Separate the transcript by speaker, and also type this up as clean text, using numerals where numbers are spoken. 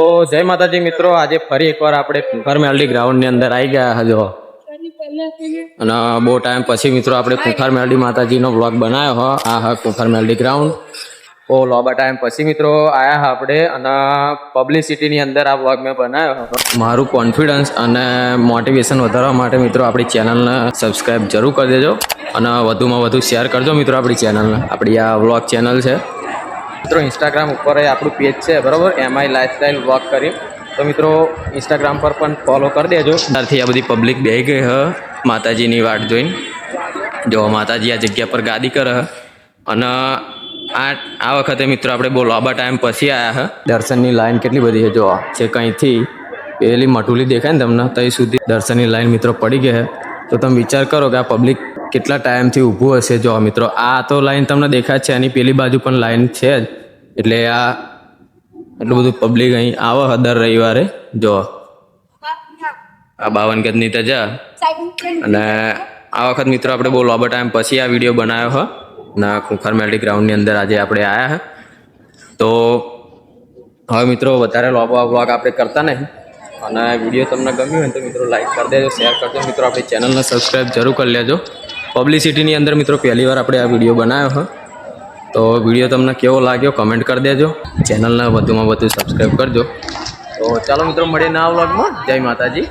Speaker 1: તો જય માતાજી મિત્રો, આજે ફરી એકવાર આપણે કુંભાર મેલડી ગ્રાઉન્ડની અંદર આવી ગયા હજો અને બહુ ટાઈમ પછી મિત્રો આપણે કુંભાર મેલડી માતાજીનો વ્લોગ બનાવ્યો હો. આ હા કુંભાર મેલડી ગ્રાઉન્ડ. બહુ લાંબા ટાઈમ પછી મિત્રો આવ્યા આપણે અને પબ્લિસિટીની અંદર આ વ્લોગ મેં બનાવ્યો. મારું કોન્ફિડન્સ અને મોટિવેશન વધારવા માટે મિત્રો આપણી ચેનલને સબસ્ક્રાઈબ જરૂર કરી દેજો અને વધુમાં વધુ શેર કરજો મિત્રો આપણી ચેનલને. આપણી આ વ્લોગ ચેનલ છે મિત્રો. ઇન્સ્ટાગ્રામ ઉપર આપણું પેજ છે બરાબર, એમઆઈ લાઈફસ્ટાઈલ વ્લોગ કરી. તો મિત્રો ઇન્સ્ટાગ્રામ પર પણ ફોલો કરી દેજો. ત્યારથી આ બધી પબ્લિક બેહી ગઈ હ માતાજીની વાટ જોઈને. જો માતાજી આ જગ્યા પર ગાદી કરે અને આ વખતે મિત્રો આપણે બહુ લાંબા ટાઈમ પછી આવ્યા હ. દર્શનની લાઈન કેટલી બધી છે જો છે, કંઈથી પેલી મટુલી દેખાય ને તમને ત્યાં સુધી દર્શનની લાઈન મિત્રો પડી ગઈ છે. તો તમે વિચાર કરો કે આ પબ્લિક કેટલા ટાઈમથી ઊભું હશે. જો મિત્રો આ તો લાઈન તમને દેખાય છે, એની પેલી બાજુ પણ લાઈન છે જ. એટલે આ એટલું બધું પબ્લિક અહીં આવે દર રવિવારે. જો આ 52 ગજની તજા. અને આ વખત મિત્રો આપણે બહુ લાંબા ટાઈમ પછી આ વિડીયો બનાવ્યો હ ના કુંભાર મેલડી ગ્રાઉન્ડની અંદર આજે આપણે આવ્યા હ. તો હવે મિત્રો વધારે લાંબો વ્લોગ આપણે કરતા નહીં અને વિડીયો તમને ગમ્યું હોય તો મિત્રો લાઈક કરી દેજો, શેર કરજો મિત્રો. આપણી ચેનલને સબસ્ક્રાઈબ જરૂર કરી લેજો. પબ્લિસિટીની અંદર મિત્રો પહેલી વાર આપણે આ વિડીયો બનાવ્યો હ. તો વિડીયો તમને કેવો લાગ્યો કમેન્ટ કરી દેજો. ચેનલને વધુમાં વધુ સબસ્ક્રાઈબ કરજો. તો ચાલો મિત્રો મળીએ નવા વ્લોગમાં. જય માતાજી.